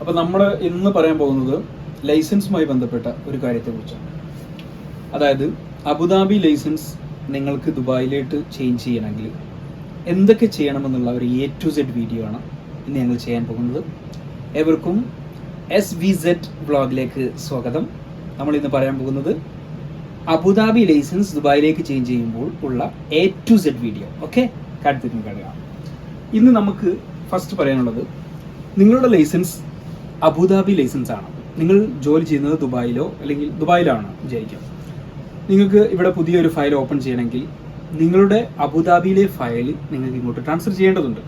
അപ്പോൾ നമ്മൾ ഇന്ന് പറയാൻ പോകുന്നത് ലൈസൻസുമായി ബന്ധപ്പെട്ട ഒരു കാര്യത്തെക്കുറിച്ചാണ്. അതായത് അബുദാബി ലൈസൻസ് നിങ്ങൾക്ക് ദുബായിലേക്ക് ചേഞ്ച് ചെയ്യണമെങ്കിൽ എന്തൊക്കെ ചെയ്യണമെന്നുള്ള ഒരു A to Z വീഡിയോ ആണ് ഇന്ന് ഞങ്ങൾ ചെയ്യാൻ പോകുന്നത്. ഏവർക്കും SVZ വ്ളോഗിലേക്ക് സ്വാഗതം. നമ്മൾ ഇന്ന് പറയാൻ പോകുന്നത് അബുദാബി ലൈസൻസ് ദുബായിലേക്ക് ചേഞ്ച് ചെയ്യുമ്പോൾ ഉള്ള A to Z video. Okay, കാണിച്ചിട്ട് കാണുക. ഇന്ന് നമുക്ക് ഫസ്റ്റ് പറയാനുള്ളത്, നിങ്ങളുടെ ലൈസൻസ് അബുദാബി ലൈസൻസ് ആണ്. നിങ്ങൾ ജോലി ചെയ്യുന്നത് ദുബായിലോ അല്ലെങ്കിൽ ദുബായിലാണ് വിചാരിക്കാം. നിങ്ങൾക്ക് ഇവിടെ പുതിയൊരു ഫയൽ ഓപ്പൺ ചെയ്യണമെങ്കിൽ നിങ്ങളുടെ അബുദാബിയിലെ ഫയൽ നിങ്ങൾക്ക് ഇങ്ങോട്ട് ട്രാൻസ്ഫർ ചെയ്യേണ്ടതുണ്ട്.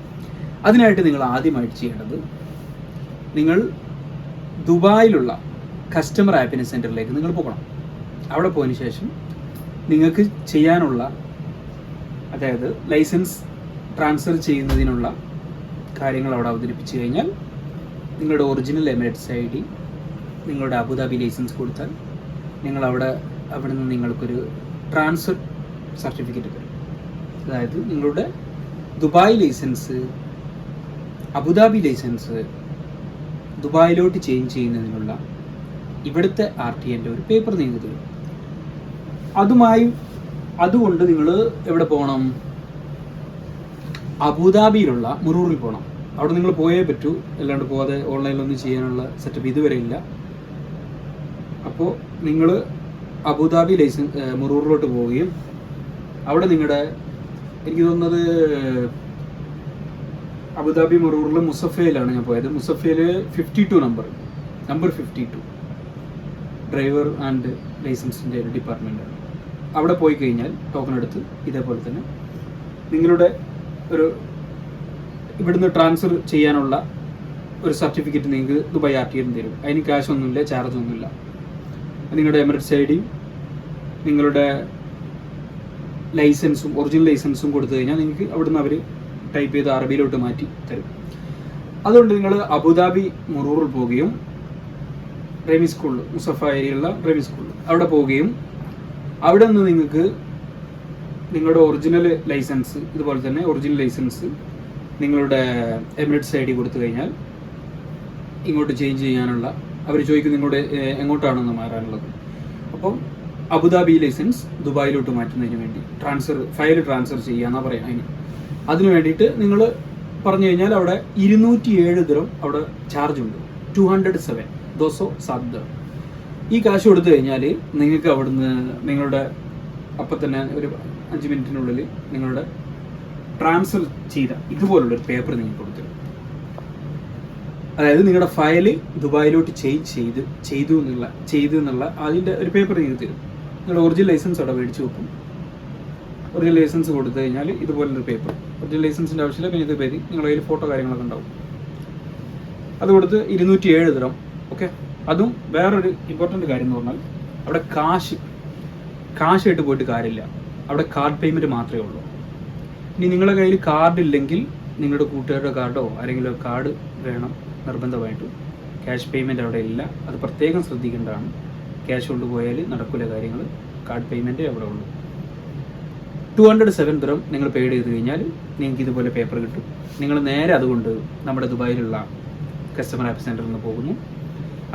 അതിനായിട്ട് നിങ്ങൾ ആദ്യമായിട്ട് ചെയ്യേണ്ടത്, നിങ്ങൾ ദുബായിലുള്ള കസ്റ്റമർ ആപ്പിന് സെൻറ്ററിലേക്ക് നിങ്ങൾ പോകണം. അവിടെ പോയതിന് ശേഷം നിങ്ങൾക്ക് ചെയ്യാനുള്ള, അതായത് ലൈസൻസ് ട്രാൻസ്ഫർ ചെയ്യുന്നതിനുള്ള കാര്യങ്ങൾ അവിടെ അവതരിപ്പിച്ച് കഴിഞ്ഞാൽ നിങ്ങളുടെ ഒറിജിനൽ എമിറേറ്റ്സ് ID, നിങ്ങളുടെ അബുദാബി ലൈസൻസ് കൊടുത്താൽ നിങ്ങൾ അവിടെ നിന്ന് നിങ്ങൾക്കൊരു ട്രാൻസ്ഫർ സർട്ടിഫിക്കറ്റ് തരും. അതായത് നിങ്ങളുടെ ദുബായ് ലൈസൻസ്, അബുദാബി ലൈസൻസ് ദുബായിലോട്ട് ചേഞ്ച് ചെയ്യുന്നതിനുള്ള ഇവിടുത്തെ RTൻ്റെ ഒരു പേപ്പർ നിങ്ങൾക്ക് തരും. അതുകൊണ്ട് നിങ്ങൾ എവിടെ പോകണം? അബുദാബിയിലുള്ള മുറൂറിൽ പോകണം. അവിടെ നിങ്ങൾ പോയേ പറ്റൂ, അല്ലാണ്ട് പോകാതെ ഓൺലൈനിലൊന്നും ചെയ്യാനുള്ള സെറ്റപ്പ് ഇതുവരെ ഇല്ല. അപ്പോൾ നിങ്ങൾ അബുദാബി ലൈസൻസ് മുറൂറിലോട്ട് പോവുകയും അവിടെ നിങ്ങളുടെ, എനിക്ക് തോന്നുന്നത് അബുദാബി മുറൂറിൽ മുസഫയിലാണ് ഞാൻ പോയത്. മുസഫയിൽ 52 നമ്പർ 52 ഡ്രൈവർ ആൻഡ് ലൈസൻസിൻ്റെ ഒരു ഡിപ്പാർട്ട്മെൻറ്റാണ്. അവിടെ പോയി കഴിഞ്ഞാൽ ടോക്കൺ എടുത്ത് ഇതേപോലെ തന്നെ നിങ്ങളുടെ ഒരു ഇവിടുന്ന് ട്രാൻസ്ഫർ ചെയ്യാനുള്ള ഒരു സർട്ടിഫിക്കറ്റ് നിങ്ങൾക്ക് ദുബായ് RTN തരും. അതിന് ക്യാഷ് ഒന്നുമില്ല, ചാർജ് ഒന്നുമില്ല. നിങ്ങളുടെ എമിറേറ്റ്സ് ID, നിങ്ങളുടെ ലൈസൻസും ഒറിജിനൽ ലൈസൻസും കൊടുത്തു കഴിഞ്ഞാൽ നിങ്ങൾക്ക് അവിടുന്ന് അവർ ടൈപ്പ് ചെയ്ത് അറബിയിലോട്ട് മാറ്റി തരും. അതുകൊണ്ട് നിങ്ങൾ അബുദാബി മുറൂറിൽ പോവുകയും റെമി സ്കൂളിൽ, മുസഫ ഏരിയയിലുള്ള റെമി സ്കൂളിൽ അവിടെ പോവുകയും അവിടെ നിന്ന് നിങ്ങൾക്ക് നിങ്ങളുടെ ഒറിജിനൽ ലൈസൻസ്, ഇതുപോലെ തന്നെ ഒറിജിനൽ ലൈസൻസ് നിങ്ങളുടെ എമിറേറ്റ്സ് ID കൊടുത്തു കഴിഞ്ഞാൽ ഇങ്ങോട്ട് ചേഞ്ച് ചെയ്യാനുള്ള, അവർ ചോദിക്കും നിങ്ങളുടെ എങ്ങോട്ടാണെന്ന് മാറാനുള്ളത്. അപ്പം അബുദാബി ലൈസൻസ് ദുബായിലോട്ട് മാറ്റുന്നതിന് വേണ്ടി ഫയൽ ട്രാൻസ്ഫർ ചെയ്യാന്നാണ് പറയാം. അതിന് വേണ്ടിയിട്ട് നിങ്ങൾ പറഞ്ഞു കഴിഞ്ഞാൽ അവിടെ 207 ദിറം അവിടെ ചാർജ് ഉണ്ട്. 207 ദിറം. ഈ കാശ് കൊടുത്തു കഴിഞ്ഞാൽ നിങ്ങൾക്ക് അവിടുന്ന് നിങ്ങളുടെ അപ്പം തന്നെ ഒരു 5 മിനിറ്റിനുള്ളിൽ നിങ്ങളുടെ ട്രാൻസ്ഫർ ചെയ്ത ഇതുപോലുള്ളൊരു പേപ്പർ നിങ്ങൾക്ക് കൊടുത്തരും. അതായത് നിങ്ങളുടെ ഫയൽ ദുബായിലോട്ട് ചേഞ്ച് ചെയ്തു എന്നുള്ള അതിൻ്റെ ഒരു പേപ്പർ നിങ്ങൾക്ക് തരും. നിങ്ങളുടെ ഒറിജിനൽ ലൈസൻസ് അവിടെ മേടിച്ച് വെക്കും. ഒറിജിനൽ ലൈസൻസ് കൊടുത്തു കഴിഞ്ഞാൽ ഇതുപോലൊരു പേപ്പർ, ഒറിജിനൽ ലൈസൻസിൻ്റെ ആവശ്യമില്ല, പിന്നെ ഇത് പേര് നിങ്ങളുടെ കയ്യിൽ ഫോട്ടോ കാര്യങ്ങളൊക്കെ ഉണ്ടാവും. അത് കൊടുത്ത് 207 ദിറം. ഓക്കെ. അതും വേറൊരു ഇമ്പോർട്ടൻ്റ് കാര്യം എന്ന് പറഞ്ഞാൽ, അവിടെ കാശായിട്ട് പോയിട്ട് കാര്യമില്ല. അവിടെ കാർഡ് പേയ്മെൻറ്റ് മാത്രമേ ഉള്ളൂ. ഇനി നിങ്ങളുടെ കയ്യിൽ കാർഡ് ഇല്ലെങ്കിൽ നിങ്ങളുടെ കൂട്ടുകാരുടെ കാർഡോ ആരെങ്കിലും കാർഡ് വേണം നിർബന്ധമായിട്ടും. ക്യാഷ് പേയ്മെൻറ്റ് അവിടെ ഇല്ല, അത് പ്രത്യേകം ശ്രദ്ധിക്കേണ്ടതാണ്. ക്യാഷ് കൊണ്ടുപോയാൽ നടക്കില്ല കാര്യങ്ങൾ. കാർഡ് പേയ്മെൻറ്റേ അവിടെ ഉള്ളൂ. 207 ദിറം നിങ്ങൾ പെയ്ഡ് ചെയ്ത് കഴിഞ്ഞാൽ നിങ്ങൾക്ക് ഇതുപോലെ പേപ്പർ കിട്ടും. നിങ്ങൾ നേരെ അതുകൊണ്ട് നമ്മുടെ ദുബായിലുള്ള കസ്റ്റമർ ആപ്പ് സെൻറ്ററിൽ നിന്ന് പോകുന്നു.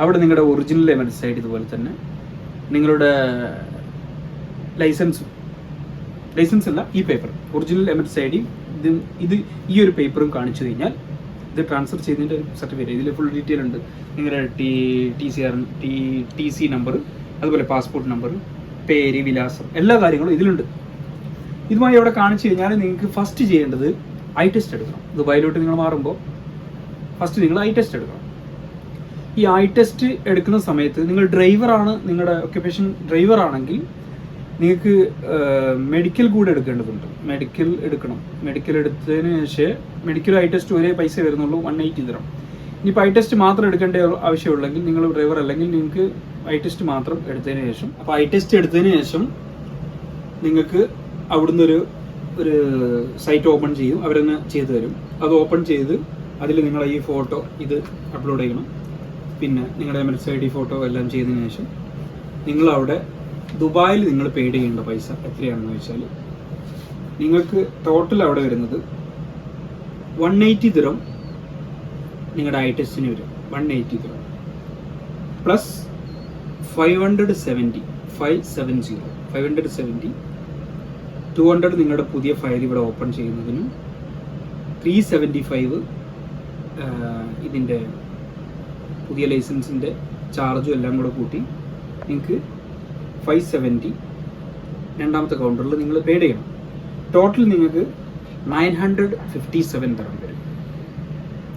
അവിടെ നിങ്ങളുടെ ഒറിജിനൽ എമിറേറ്റ്സ് ID, ഇതുപോലെ തന്നെ നിങ്ങളുടെ ലൈസൻസ് അല്ല, ഈ പേപ്പർ ഒറിജിനൽ എമിറേറ്റ്സ് ID, ഇത് ഈ ഒരു പേപ്പറും കാണിച്ചു കഴിഞ്ഞാൽ ഇത് ട്രാൻസ്ഫർ ചെയ്തതിൻ്റെ ഒരു സർട്ടിഫിക്കറ്റ്. ഇതിൽ ഫുൾ ഡീറ്റെയിൽ ഉണ്ട്. നിങ്ങളുടെ TC നമ്പർ, അതുപോലെ പാസ്പോർട്ട് നമ്പർ, പേര്, വിലാസം, എല്ലാ കാര്യങ്ങളും ഇതിലുണ്ട്. ഇതുമായി അവിടെ കാണിച്ചു കഴിഞ്ഞാൽ നിങ്ങൾക്ക് ഫസ്റ്റ് ചെയ്യേണ്ടത് ഐ ടെസ്റ്റ് എടുക്കണം. ദുബായിലോട്ട് നിങ്ങൾ മാറുമ്പോൾ ഫസ്റ്റ് നിങ്ങൾ ഐ ടെസ്റ്റ് എടുക്കണം. ഈ ഐ ടെസ്റ്റ് എടുക്കുന്ന സമയത്ത് നിങ്ങൾ ഡ്രൈവറാണ്, നിങ്ങളുടെ ഒക്യുപ്പേഷൻ ഡ്രൈവർ ആണെങ്കിൽ നിങ്ങൾക്ക് മെഡിക്കൽ കൂടെ എടുക്കേണ്ടതുണ്ട്. മെഡിക്കൽ എടുക്കണം. മെഡിക്കൽ എടുത്തതിന് ശേഷം മെഡിക്കൽ ഐ ടെസ്റ്റ് ഒരേ പൈസ വരുന്നുള്ളൂ, 180 ദിറം. ഇനിയിപ്പോൾ ഐ ടെസ്റ്റ് മാത്രം എടുക്കേണ്ട ആവശ്യമുള്ളെങ്കിൽ, നിങ്ങൾ ഡ്രൈവർ അല്ലെങ്കിൽ നിങ്ങൾക്ക് ഐ ടെസ്റ്റ് മാത്രം എടുത്തതിന് ശേഷം, അപ്പോൾ ഐ ടെസ്റ്റ് എടുത്തതിന് ശേഷം നിങ്ങൾക്ക് അവിടുന്ന് ഒരു സൈറ്റ് ഓപ്പൺ ചെയ്യും, അവരെന്നെ ചെയ്തു തരും. അത് ഓപ്പൺ ചെയ്ത് അതിൽ നിങ്ങളെ ഈ ഫോട്ടോ ഇത് അപ്ലോഡ് ചെയ്യണം. പിന്നെ നിങ്ങളുടെ എമിറേറ്റ്സ് ID ഫോട്ടോ എല്ലാം ചെയ്തതിന് ശേഷം നിങ്ങളവിടെ ദുബായിൽ നിങ്ങൾ പെയ്ഡ് ചെയ്യേണ്ട പൈസ എത്രയാണെന്ന് വെച്ചാൽ, നിങ്ങൾക്ക് ടോട്ടൽ അവിടെ വരുന്നത് 180 ദിറം നിങ്ങളുടെ ഐ ടെസ്റ്റിന് വരും 180 ദിറം പ്ലസ് 570 200 നിങ്ങളുടെ പുതിയ ഫയൽ ഇവിടെ ഓപ്പൺ ചെയ്യുന്നതിനും 375 ഇതിൻ്റെ പുതിയ ലൈസൻസിൻ്റെ ചാർജും എല്ലാം കൂടെ കൂട്ടി നിങ്ങൾക്ക് 570 രണ്ടാമത്തെ കൗണ്ടറിൽ നിങ്ങൾ പേ ചെയ്യണം. ടോട്ടൽ നിങ്ങൾക്ക് 957 ദിറം വരും.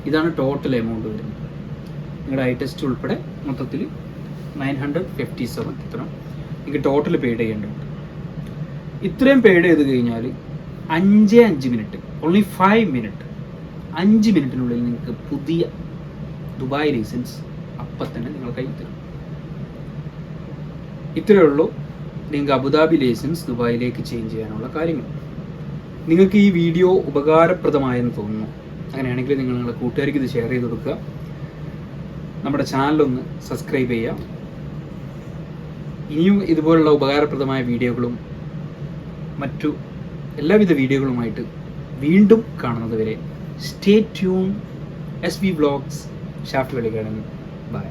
ഇതാണ് ടോട്ടൽ എമൗണ്ട് വരുന്നത്. നിങ്ങളുടെ ഐ ടെസ്റ്റ് ഉൾപ്പെടെ മൊത്തത്തിൽ 957 ദിറം നിങ്ങൾക്ക് ടോട്ടൽ പെയ്ഡ് ചെയ്യേണ്ടതുണ്ട്. ഇത്രയും പെയ്ഡ് ചെയ്ത് കഴിഞ്ഞാൽ 5 മിനിറ്റ്, ഓൺലി 5 മിനിറ്റ്, 5 മിനിറ്റിനുള്ളിൽ നിങ്ങൾക്ക് പുതിയ ദുബായ് ലൈസൻസ് അപ്പം തന്നെ നിങ്ങൾ കയ്യിൽ തരും. ഇത്രയേ ഉള്ളൂ നിങ്ങൾക്ക് അബുദാബി ലൈസൻസ് ദുബായിലേക്ക് ചേഞ്ച് ചെയ്യാനുള്ള കാര്യങ്ങൾ. നിങ്ങൾക്ക് ഈ വീഡിയോ ഉപകാരപ്രദമായെന്ന് തോന്നുന്നു. അങ്ങനെയാണെങ്കിൽ നിങ്ങൾ നിങ്ങളുടെ കൂട്ടുകാർക്ക് ഇത് ഷെയർ ചെയ്ത് കൊടുക്കുക. നമ്മുടെ ചാനലൊന്ന് സബ്സ്ക്രൈബ് ചെയ്യുക. ഇനിയും ഇതുപോലുള്ള ഉപകാരപ്രദമായ വീഡിയോകളും മറ്റു എല്ലാവിധ വീഡിയോകളുമായിട്ട് വീണ്ടും കാണുന്നത് വരെ stay tune. SB vlogs Shafi Velikkadan. By.